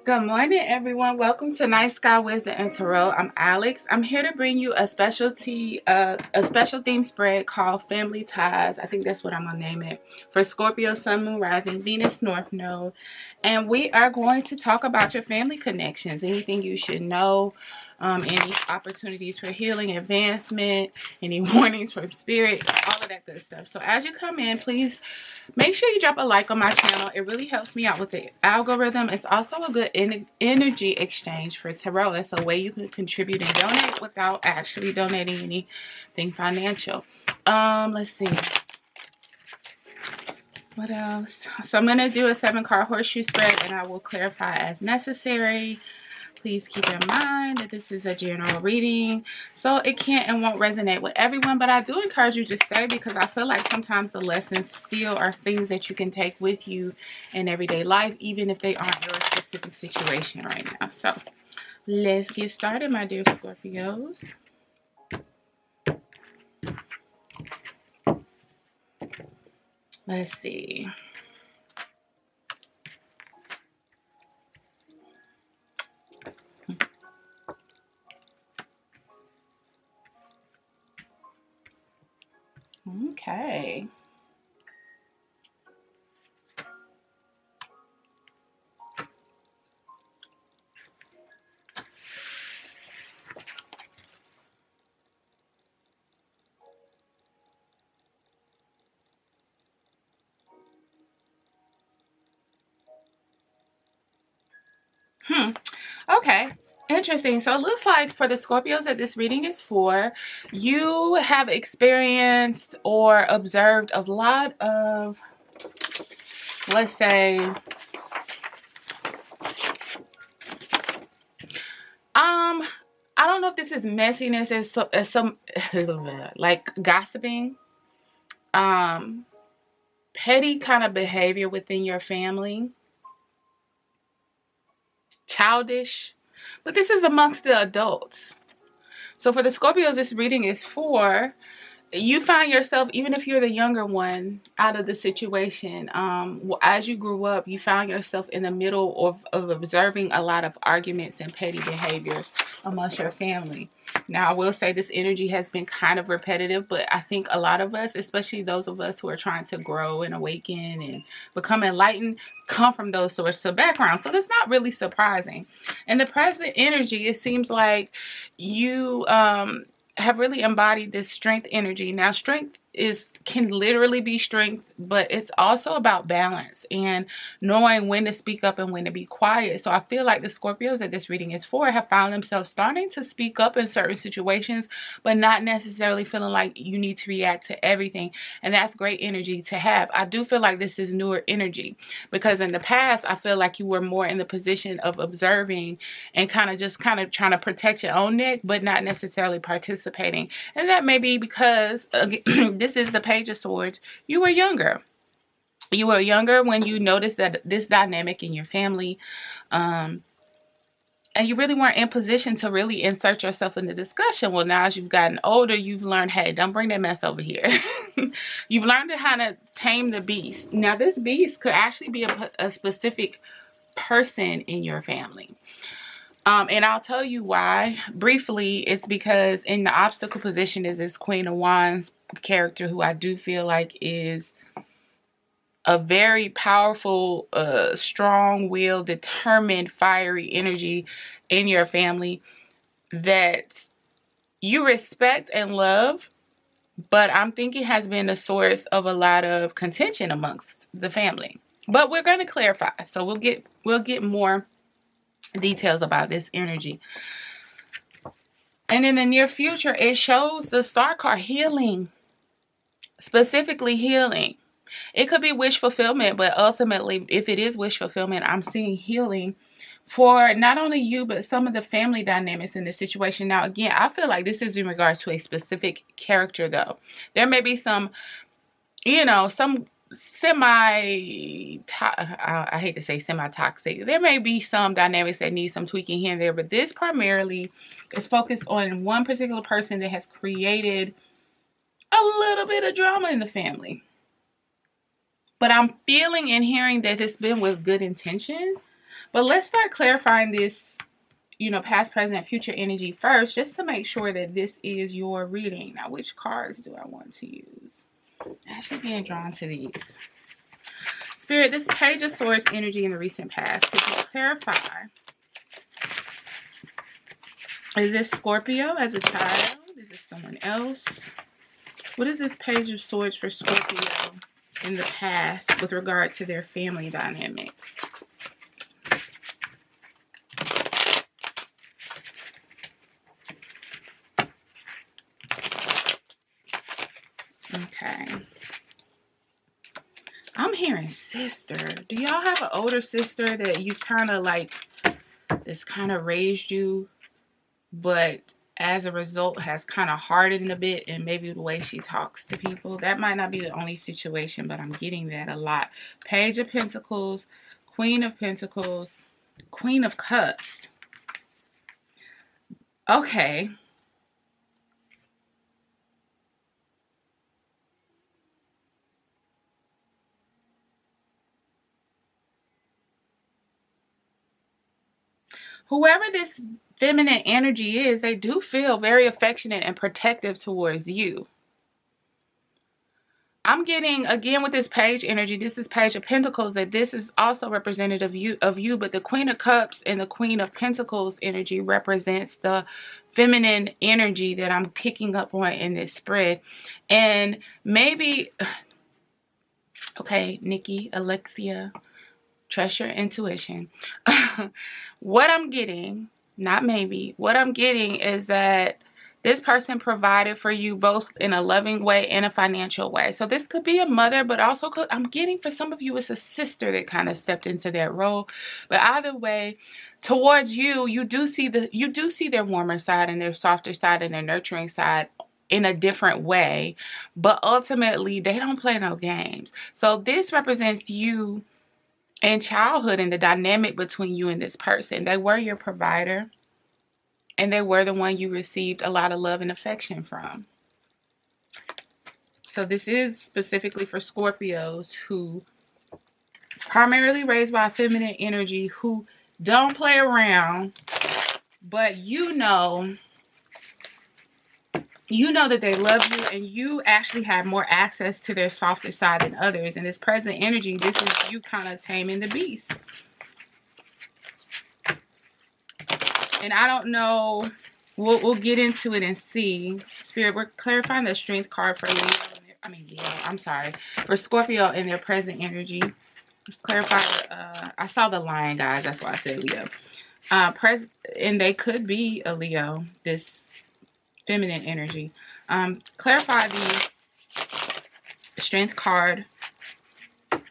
Good morning, everyone. Welcome to Night Sky Wisdom and Tarot. I'm Alex. I'm here to bring you a special theme spread called Family Ties. I think that's what I'm gonna name it, for Scorpio, Sun, Moon, Rising, Venus, North Node. And we are going to talk about your family connections, anything you should know, any opportunities for healing, advancement, any warnings from spirit, all of that good stuff. So as you come in, please make sure you drop a like on my channel. It really helps me out with the algorithm. It's also a good energy exchange for tarot. It's a way you can contribute and donate without actually donating anything financial. Let's see. What else? So I'm going to do a 7-card horseshoe spread, and I will clarify as necessary. Please keep in mind that this is a general reading, so it can't and won't resonate with everyone, but I do encourage you to stay, because I feel like sometimes the lessons still are things that you can take with you in everyday life, even if they aren't your specific situation right now. So let's get started, my dear Scorpios. Let's see. Okay. Okay. Interesting. So it looks like for the Scorpios that this reading is for, you have experienced or observed a lot of, let's say, I don't know if this is messiness as some like gossiping, petty kind of behavior within your family, childish, but this is amongst the adults. So for the Scorpios this reading is for, you find yourself, even if you're the younger one out of the situation, as you grew up, you found yourself in the middle of observing a lot of arguments and petty behavior amongst your family. Now, I will say this energy has been kind of repetitive, but I think a lot of us, especially those of us who are trying to grow and awaken and become enlightened, come from those sorts of backgrounds. So that's not really surprising. In the present energy, it seems like you have really embodied this strength energy. Now, strength can literally be strength, but it's also about balance and knowing when to speak up and when to be quiet. So I feel like the Scorpios that this reading is for have found themselves starting to speak up in certain situations, but not necessarily feeling like you need to react to everything. And that's great energy to have. I do feel like this is newer energy, because in the past, I feel like you were more in the position of observing and kind of trying to protect your own neck, but not necessarily participating. And that may be because this is the Page of Swords. You were younger. You were younger when you noticed that this dynamic in your family, and you really weren't in position to really insert yourself in the discussion. Well, now as you've gotten older, you've learned, hey, don't bring that mess over here. You've learned to kind of tame the beast. Now, this beast could actually be a specific person in your family. And I'll tell you why. Briefly, it's because in the obstacle position is this Queen of Wands character, who I do feel like is a very powerful, strong-willed, determined, fiery energy in your family that you respect and love, but I'm thinking has been a source of a lot of contention amongst the family. But we're going to clarify, so we'll get more details about this energy. And in the near future, it shows the Star card, healing, specifically healing. It could be wish fulfillment, but ultimately, if it is wish fulfillment, I'm seeing healing for not only you, but some of the family dynamics in this situation. Now, again, I feel like this is in regards to a specific character, though. There may be some, some I hate to say semi-toxic. There may be some dynamics that need some tweaking here and there, but this primarily is focused on one particular person that has created a little bit of drama in the family. But I'm feeling and hearing that it's been with good intention, But let's start clarifying this, past, present, future energy first, just to make sure that this is your reading. Now, which cards do I want to use? I'm actually being drawn to these. Spirit, this Page of Swords energy in the recent past, could you clarify? Is this Scorpio as a child? Is this someone else? What is this Page of Swords for Scorpio in the past with regard to their family dynamic? Okay. I'm hearing sister. Do y'all have an older sister that you kind of like, that's kind of raised you, but as a result has kind of hardened a bit, and maybe the way she talks to people? That might not be the only situation, but I'm getting that a lot. Page of Pentacles, Queen of Pentacles, Queen of Cups. Okay. Whoever this feminine energy is, they do feel very affectionate and protective towards you. I'm getting, again, with this Page energy, this is Page of Pentacles, that this is also representative of you, but the Queen of Cups and the Queen of Pentacles energy represents the feminine energy that I'm picking up on in this spread. And maybe, okay, Nikki, Alexia, trust your intuition. What I'm getting, not maybe, what I'm getting is that this person provided for you both in a loving way and a financial way. So this could be a mother, but also I'm getting for some of you it's a sister that kind of stepped into that role. But either way, towards you, you do see their warmer side and their softer side and their nurturing side in a different way. But ultimately, they don't play no games. So this represents you in childhood and the dynamic between you and this person. They were your provider, and they were the one you received a lot of love and affection from. So this is specifically for Scorpios who primarily raised by feminine energy, who don't play around, but you know that they love you, and you actually have more access to their softer side than others. In this present energy, this is you kind of taming the beast. And I don't know, we'll get into it and see. Spirit, we're clarifying the Strength card for for Scorpio in their present energy. Let's clarify. I saw the lion, guys. That's why I said Leo. And they could be a Leo, this feminine energy. Clarify the Strength card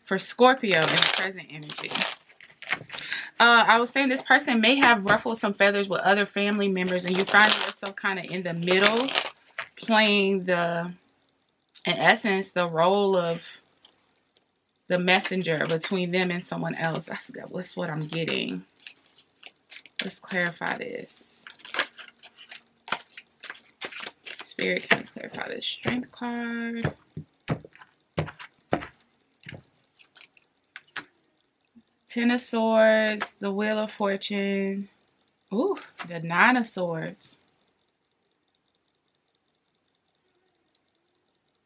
for Scorpio in the present energy. I was saying this person may have ruffled some feathers with other family members, and you find yourself kind of in the middle, playing in essence, the role of the messenger between them and someone else. That's what I'm getting. Let's clarify this. Spirit, can you clarify the Strength card? Ten of Swords, the Wheel of Fortune. Ooh, the Nine of Swords.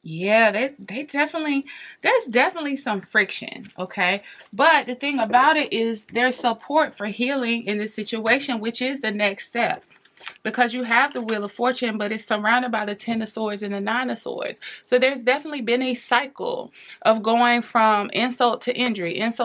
Yeah, they definitely, there's definitely some friction, okay? But the thing about it is there's support for healing in this situation, which is the next step. Because you have the Wheel of Fortune, but it's surrounded by the Ten of Swords and the Nine of Swords. So there's definitely been a cycle of going from insult to injury, and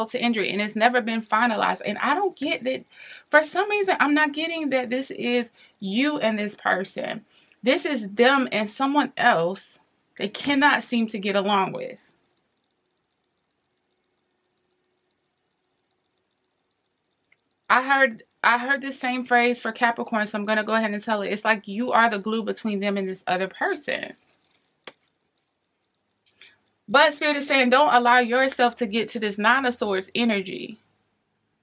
it's never been finalized. And I don't get that. For some reason, I'm not getting that this is you and this person. This is them and someone else they cannot seem to get along with. I heard the same phrase for Capricorn, so I'm going to go ahead and tell it. It's like you are the glue between them and this other person. But Spirit is saying don't allow yourself to get to this Nine of Swords energy,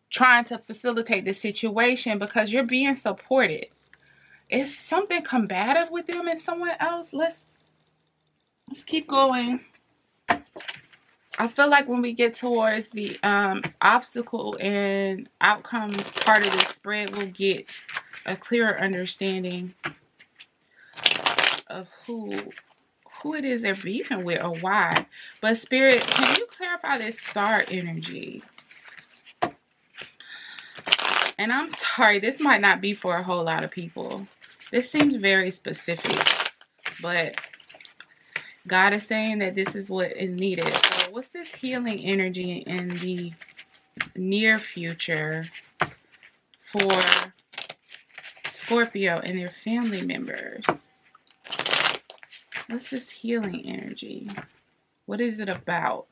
trying to facilitate the situation, because you're being supported. Is something combative with them and someone else? Let's keep going. I feel like when we get towards the obstacle and outcome part of this spread, we'll get a clearer understanding of who it is they're beefing with or why. But Spirit, can you clarify this star energy? And I'm sorry, this might not be for a whole lot of people. This seems very specific, but God is saying that this is what is needed. So what's this healing energy in the near future for Scorpio and their family members? What's this healing energy? What is it about?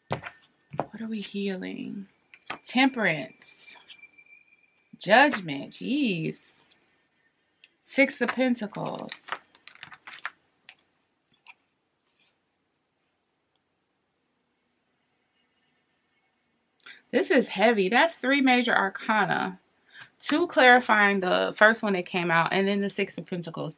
What are we healing? Temperance. Judgment. Jeez. Six of Pentacles. This is heavy. That's 3 major arcana. 2 clarifying the first one that came out, and then the Six of Pentacles.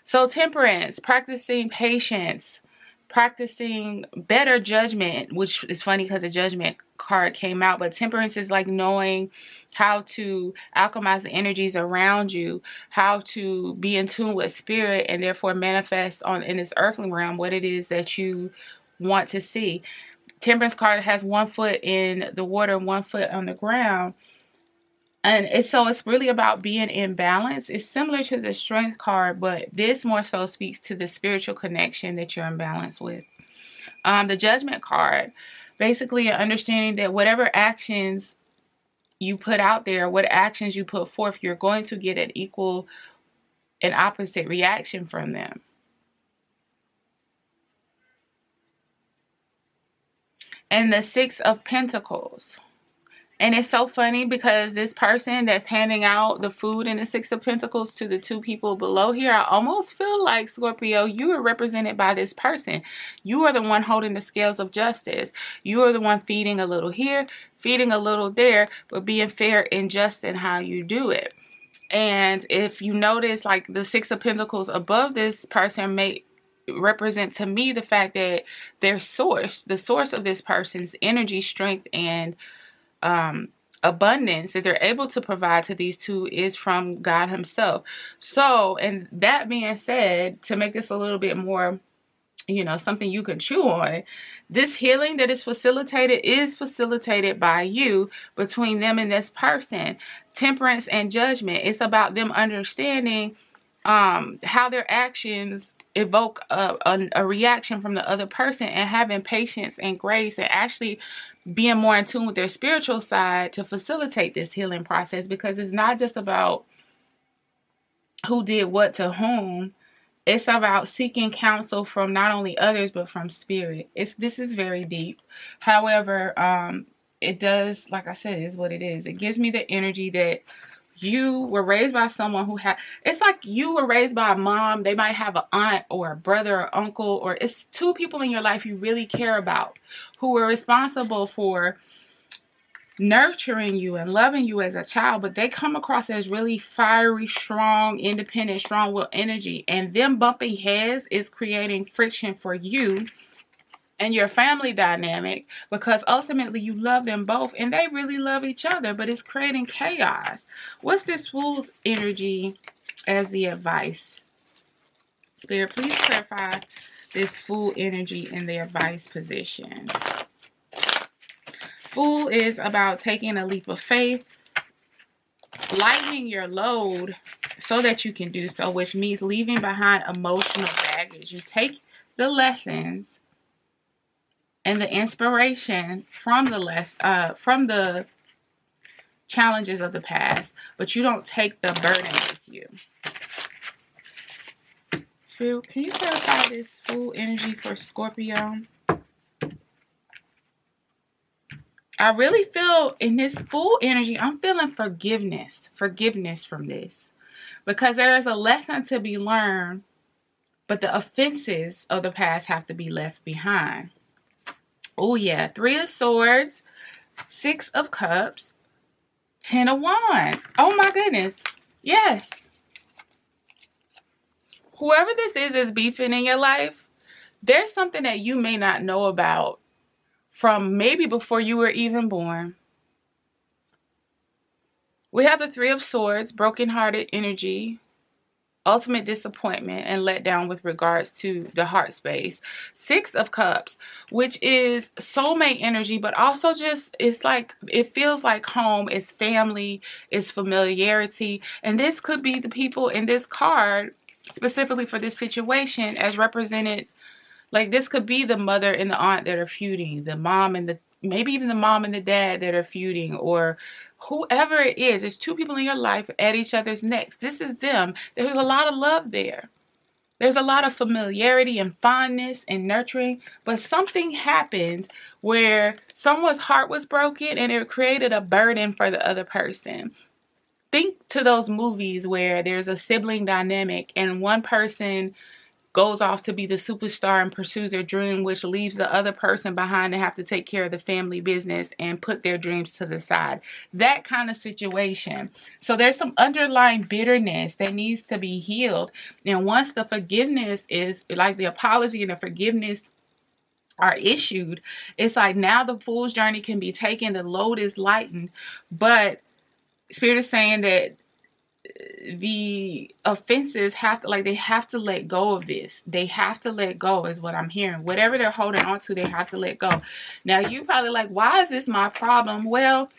So temperance, practicing patience, practicing better judgment, which is funny because the judgment card came out, but temperance is like knowing how to alchemize the energies around you, how to be in tune with spirit, and therefore manifest in this earthly realm what it is that you want to see. Temperance card has 1 foot in the water and 1 foot on the ground. And it's really about being in balance. It's similar to the strength card, but this more so speaks to the spiritual connection that you're in balance with. The judgment card, basically understanding that whatever actions you put out there, what actions you put forth, you're going to get an equal and opposite reaction from them. And the Six of Pentacles. And it's so funny because this person that's handing out the food in the Six of Pentacles to the 2 people below here, I almost feel like, Scorpio, you are represented by this person. You are the one holding the scales of justice. You are the one feeding a little here, feeding a little there, but being fair and just in how you do it. And if you notice, like, the Six of Pentacles above this person may represent to me the fact that their source, the source of this person's energy, strength, and abundance that they're able to provide to these 2 is from God himself. So, and that being said, to make this a little bit more, something you can chew on, this healing that is facilitated by you between them and this person. Temperance and judgment. It's about them understanding how their actions evoke a reaction from the other person, and having patience and grace, and actually being more in tune with their spiritual side to facilitate this healing process, because it's not just about who did what to whom. It's about seeking counsel from not only others, but from spirit. This is very deep. However, it does, like I said, is what it is. It gives me the energy that you were raised by someone who it's like you were raised by a mom. They might have an aunt or a brother or uncle, or it's 2 people in your life you really care about who were responsible for nurturing you and loving you as a child, but they come across as really fiery, strong, independent, strong-willed energy, and them bumping heads is creating friction for you and your family dynamic, because ultimately you love them both and they really love each other, but it's creating chaos. What's this Fool's energy as the advice? Spirit, please clarify this Fool energy in the advice position. Fool is about taking a leap of faith, lightening your load so that you can do so, which means leaving behind emotional baggage. You take the lessons and the inspiration from the challenges of the past, but you don't take the burden with you. Spirit, can you clarify this Fool energy for Scorpio? I really feel in this Fool energy, I'm feeling forgiveness from this, because there is a lesson to be learned, but the offenses of the past have to be left behind. Oh yeah, 3 of Swords, 6 of Cups, 10 of Wands. Oh my goodness. Yes. Whoever this is beefing in your life, there's something that you may not know about from maybe before you were even born. We have the Three of Swords, brokenhearted energy, ultimate disappointment and letdown with regards to the heart space. Six of Cups, which is soulmate energy, but also just, it's like, it feels like home, it's family, it's familiarity. And this could be the people in this card, specifically for this situation, as represented. Like, this could be the mother and the aunt that are feuding, the mom and the, maybe even the mom and the dad that are feuding, or whoever it is. It's two people in your life at each other's necks. This is them. There's a lot of love there. There's a lot of familiarity and fondness and nurturing, but something happened where someone's heart was broken and it created a burden for the other person. Think to those movies where there's a sibling dynamic and one person goes off to be the superstar and pursues their dream, which leaves the other person behind to have to take care of the family business and put their dreams to the side. That kind of situation. So there's some underlying bitterness that needs to be healed. And once the forgiveness is, like the apology and the forgiveness are issued, it's like now the fool's journey can be taken, the load is lightened. But Spirit is saying that the offenses have to, like, they have to let go of this. They have to let go is what I'm hearing. Whatever they're holding on to, they have to let go. Now, you probably like, why is this my problem? Well,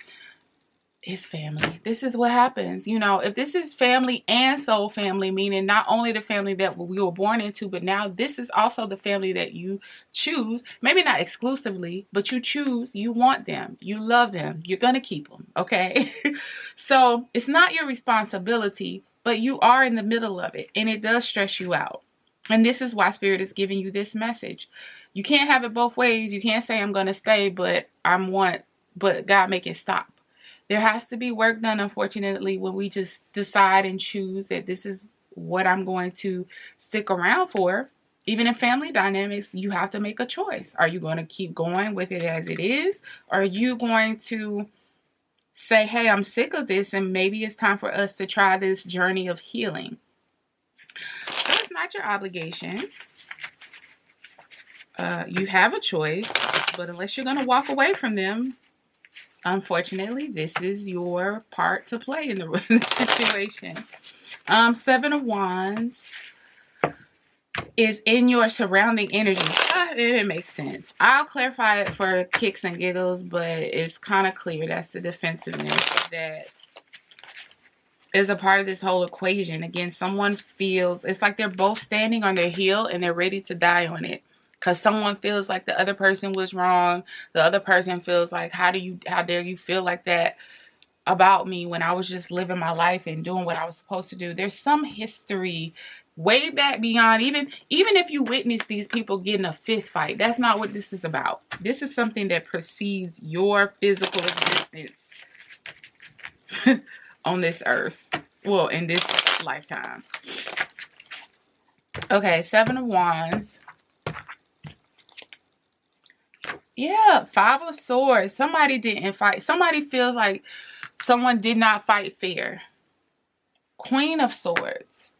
it's family. This is what happens. You know, if this is family and soul family, meaning not only the family that we were born into, but now this is also the family that you choose. Maybe not exclusively, but you choose, you want them, you love them, you're going to keep them. Okay. So it's not your responsibility, but you are in the middle of it and it does stress you out. And this is why Spirit is giving you this message. You can't have it both ways. You can't say I'm going to stay, but God make it stop. There has to be work done, unfortunately, when we just decide and choose that this is what I'm going to stick around for. Even in family dynamics, you have to make a choice. Are you going to keep going with it as it is? Or are you going to say, hey, I'm sick of this and maybe it's time for us to try this journey of healing? So it's not your obligation. You have a choice, but unless you're going to walk away from them, unfortunately, this is your part to play in the situation. Seven of Wands is in your surrounding energy. It makes sense. I'll clarify it for kicks and giggles, but it's kind of clear that's the defensiveness that is a part of this whole equation. Again, someone feels, it's like they're both standing on their heel and they're ready to die on it. Because someone feels like the other person was wrong. The other person feels like, how dare you feel like that about me when I was just living my life and doing what I was supposed to do. There's some history way back beyond, even if you witness these people getting a fist fight, that's not what this is about. This is something that precedes your physical existence on this earth. Well, in this lifetime. Okay, Seven of Wands. Yeah, Five of Swords. Somebody didn't fight. Somebody feels like someone did not fight fair. Queen of Swords.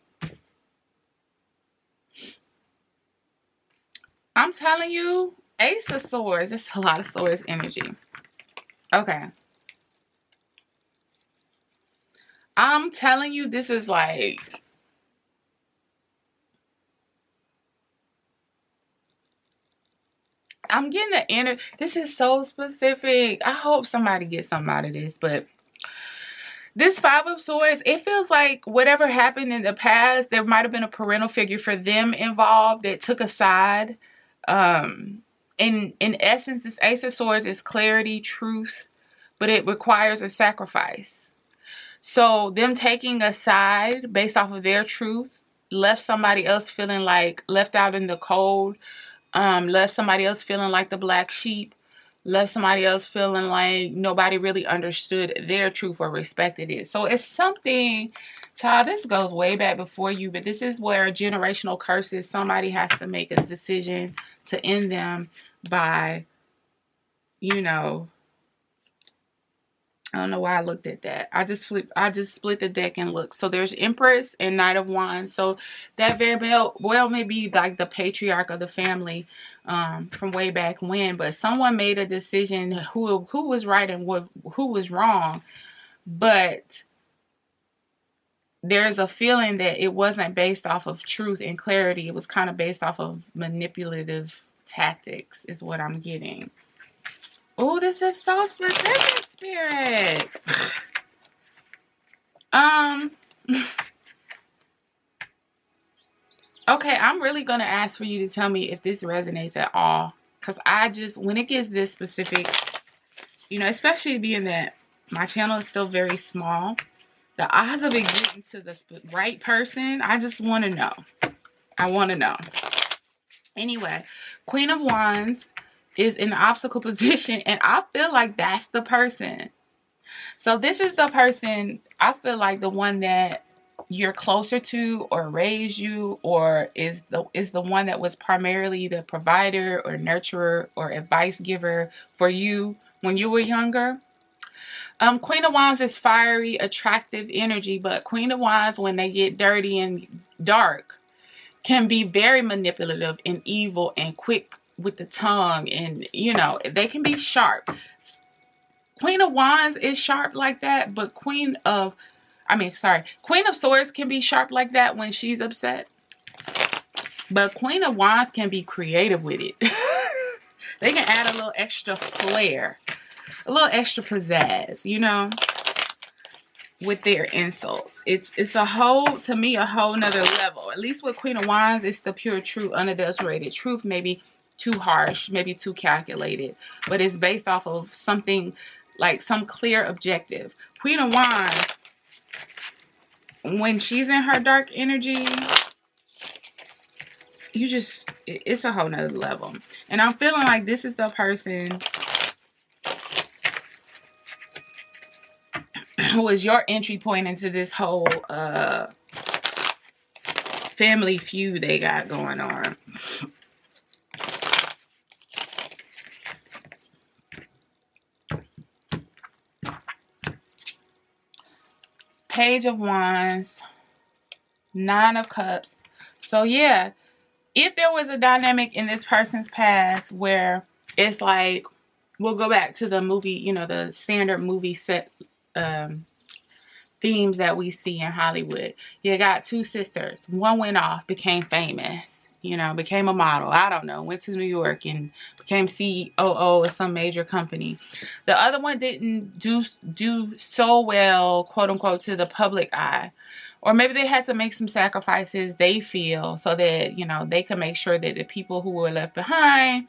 I'm telling you, Ace of Swords. It's a lot of swords energy. Okay. I'm telling you, this is like... I'm getting the inner... This is so specific. I hope somebody gets something out of this, but this Five of Swords, it feels like whatever happened in the past, there might have been a parental figure for them involved that took a side. In essence, this Ace of Swords is clarity, truth, but it requires a sacrifice. So them taking a side based off of their truth left somebody else feeling like left out in the cold. Left somebody else feeling like the black sheep, left somebody else feeling like nobody really understood their truth or respected it. So it's something, child, this goes way back before you, but this is where generational curses, somebody has to make a decision to end them by, I don't know why I looked at that. I just split the deck and looked. So there's Empress and Knight of Wands. So that very well may be like the patriarch of the family from way back when. But someone made a decision who was right and who was wrong. But there's a feeling that it wasn't based off of truth and clarity. It was kind of based off of manipulative tactics is what I'm getting. Oh, this is so specific, Spirit. Okay, I'm really going to ask for you to tell me if this resonates at all. Because when it gets this specific, especially being that my channel is still very small, the odds of it getting to the right person, I just want to know. I want to know. Anyway, Queen of Wands is in the obstacle position, and I feel like that's the person. So this is the person, I feel like the one that you're closer to or raised you, or is the one that was primarily the provider or nurturer or advice giver for you when you were younger. Queen of Wands is fiery, attractive energy, but Queen of Wands, when they get dirty and dark, can be very manipulative and evil and quick with the tongue, and they can be sharp. Queen of Wands is sharp like that, but Queen of Swords can be sharp like that when she's upset. But Queen of Wands can be creative with it. They can add a little extra flair, a little extra pizzazz, with their insults. It's to me a whole nother level. At least with Queen of Wands, it's the pure, true, unadulterated truth. Maybe too harsh, maybe too calculated, but it's based off of something like some clear objective. Queen of Wands, when she's in her dark energy, it's a whole nother level. And I'm feeling like this is the person who is your entry point into this whole family feud they got going on. Page of Wands, Nine of Cups. So yeah, if there was a dynamic in this person's past where it's like, we'll go back to the movie, the standard movie set themes that we see in Hollywood. You got two sisters. One went off, became famous, became a model. I don't know, went to New York and became COO of some major company. The other one didn't do so well, quote unquote, to the public eye. Or maybe they had to make some sacrifices, they feel, so that, they can make sure that the people who were left behind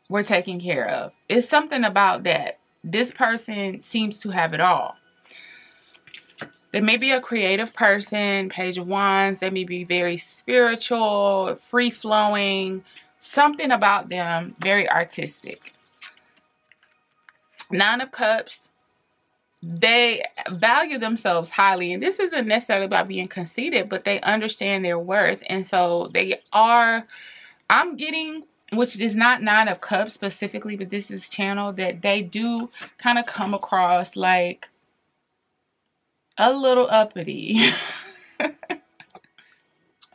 were taken care of. It's something about that. This person seems to have it all. They may be a creative person, Page of Wands. They may be very spiritual, free-flowing. Something about them, very artistic. Nine of Cups. They value themselves highly. And this isn't necessarily about being conceited, but they understand their worth. And so I'm getting, which is not Nine of Cups specifically, but this is channeled, that they do kind of come across like a little uppity.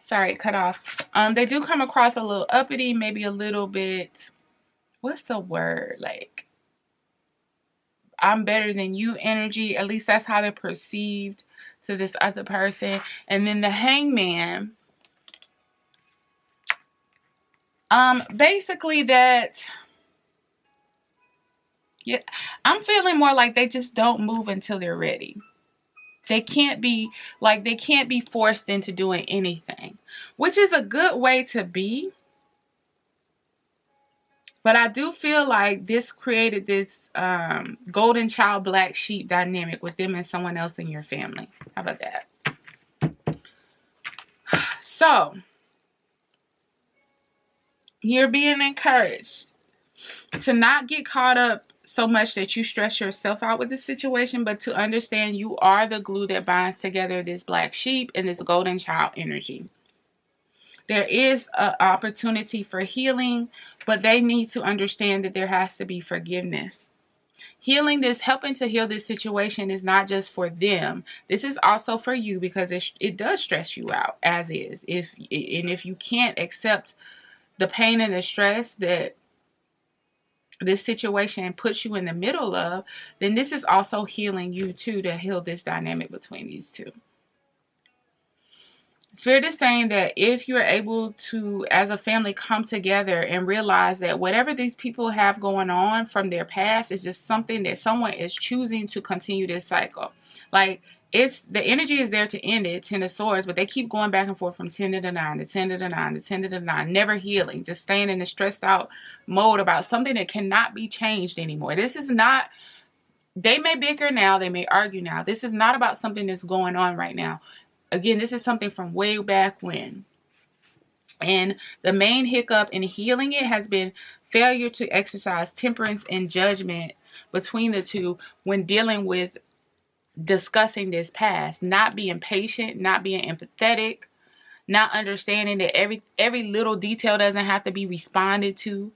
Sorry, cut off. They do come across a little uppity, maybe a little bit, what's the word? Like, I'm better than you energy. At least that's how they're perceived to this other person. And then the Hangman. Basically that, yeah, I'm feeling more like they just don't move until they're ready. They can't be forced into doing anything, which is a good way to be. But I do feel like this created this golden child, black sheep dynamic with them and someone else in your family. How about that? So, you're being encouraged to not get caught up so much that you stress yourself out with the situation, but to understand you are the glue that binds together this black sheep and this golden child energy. There is an opportunity for healing, but they need to understand that there has to be forgiveness. Healing this, helping to heal this situation is not just for them. This is also for you, because it does stress you out as is. If you can't accept the pain and the stress that this situation puts you in the middle of, then this is also healing you too, to heal this dynamic between these two. Spirit is saying that if you're able to, as a family, come together and realize that whatever these people have going on from their past is just something that someone is choosing to continue this cycle. Like, it's the energy is there to end it, 10 of Swords, but they keep going back and forth from 10 to the 9 to 10 to the 9 to 10 to the 9, never healing, just staying in a stressed out mode about something that cannot be changed anymore. This is not, they may bicker now, they may argue now. This is not about something that's going on right now. Again, this is something from way back when. And the main hiccup in healing it has been failure to exercise temperance and judgment between the two when dealing with discussing this past. Not being patient, not being empathetic, not understanding that every little detail doesn't have to be responded to.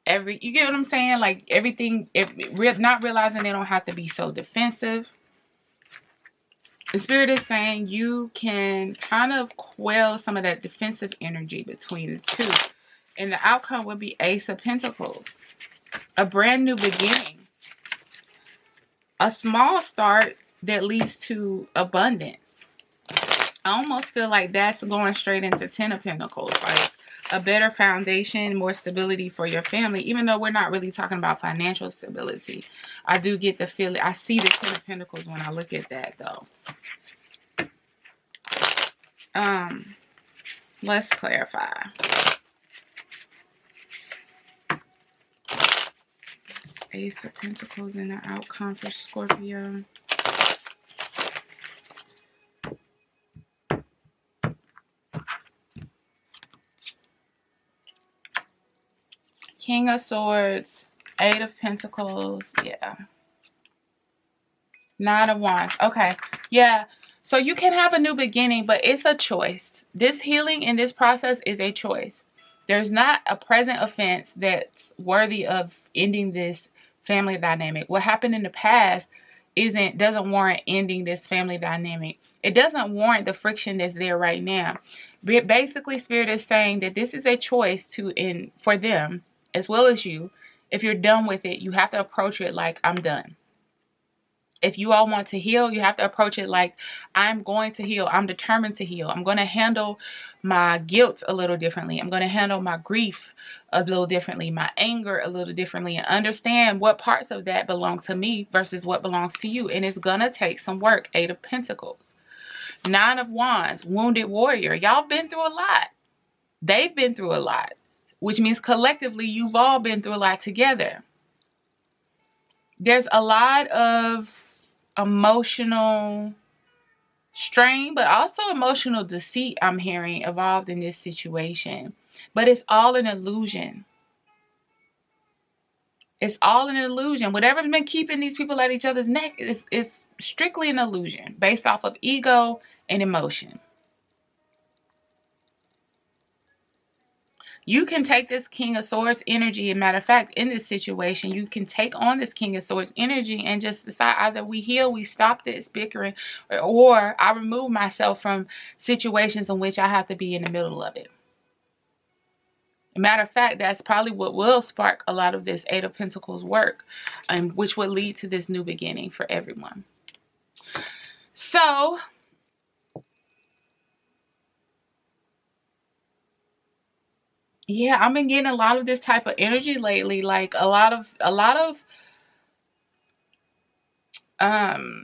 You get what I'm saying? Like, everything, not realizing they don't have to be so defensive. The Spirit is saying you can kind of quell some of that defensive energy between the two. And the outcome would be Ace of Pentacles. A brand new beginning. A small start that leads to abundance. I almost feel like that's going straight into 10 of Pentacles. Like a better foundation, more stability for your family. Even though we're not really talking about financial stability. I do get the feeling. I see the 10 of Pentacles when I look at that though. Let's clarify. Ace of Pentacles and the outcome for Scorpio. King of Swords, 8 of Pentacles, yeah. 9 of Wands, okay, yeah. So you can have a new beginning, but it's a choice. This healing in this process is a choice. There's not a present offense that's worthy of ending this family dynamic. What happened in the past doesn't warrant ending this family dynamic. It doesn't warrant the friction that's there right now. Basically, Spirit is saying that this is a choice for them as well as you. If you're done with it, you have to approach it like, I'm done. If you all want to heal, you have to approach it like, I'm going to heal. I'm determined to heal. I'm going to handle my guilt a little differently. I'm going to handle my grief a little differently, my anger a little differently, and understand what parts of that belong to me versus what belongs to you. And it's going to take some work. 8 of Pentacles. 9 of Wands, wounded warrior. Y'all been through a lot. They've been through a lot, which means collectively you've all been through a lot together. There's a lot of emotional strain, but also emotional deceit I'm hearing involved in this situation. But it's all an illusion. It's all an illusion. Whatever's been keeping these people at each other's neck is strictly an illusion based off of ego and emotion. You can take this King of Swords energy. As a matter of fact, in this situation, you can take on this King of Swords energy and just decide either we heal, we stop this bickering, or I remove myself from situations in which I have to be in the middle of it. As a matter of fact, that's probably what will spark a lot of this 8 of Pentacles work, which will lead to this new beginning for everyone. So, yeah, I've been getting a lot of this type of energy lately. Like a lot of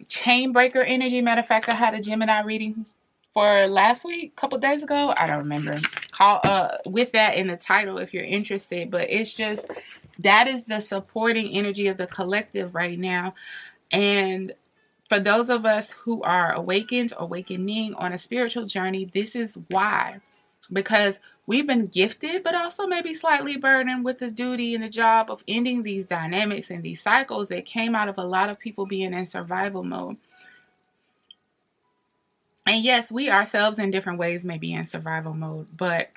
chain breaker energy. Matter of fact, I had a Gemini reading for last week, a couple days ago. I don't remember. With that in the title if you're interested. But it's just, that is the supporting energy of the collective right now. And for those of us who are awakened, awakening on a spiritual journey, this is why. Because we've been gifted, but also maybe slightly burdened with the duty and the job of ending these dynamics and these cycles that came out of a lot of people being in survival mode. And yes, we ourselves in different ways may be in survival mode, but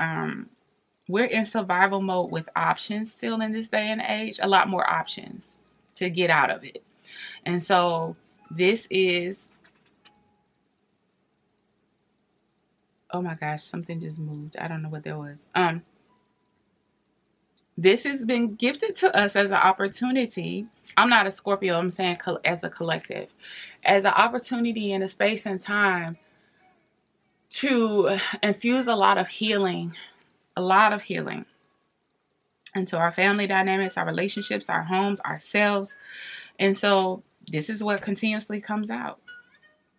we're in survival mode with options still in this day and age, a lot more options. to get out of it. And so this is, oh my gosh, something just moved. I don't know what that was. This has been gifted to us as an opportunity. I'm not a Scorpio, I'm saying as a collective, as an opportunity in a space and time to infuse a lot of healing into our family dynamics, our relationships, our homes, ourselves. And so this is what continuously comes out.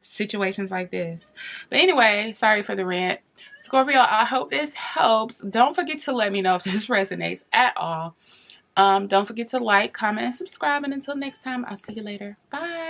Situations like this. But anyway, sorry for the rant. Scorpio, I hope this helps. Don't forget to let me know if this resonates at all. Don't forget to like, comment, and subscribe. And until next time, I'll see you later. Bye.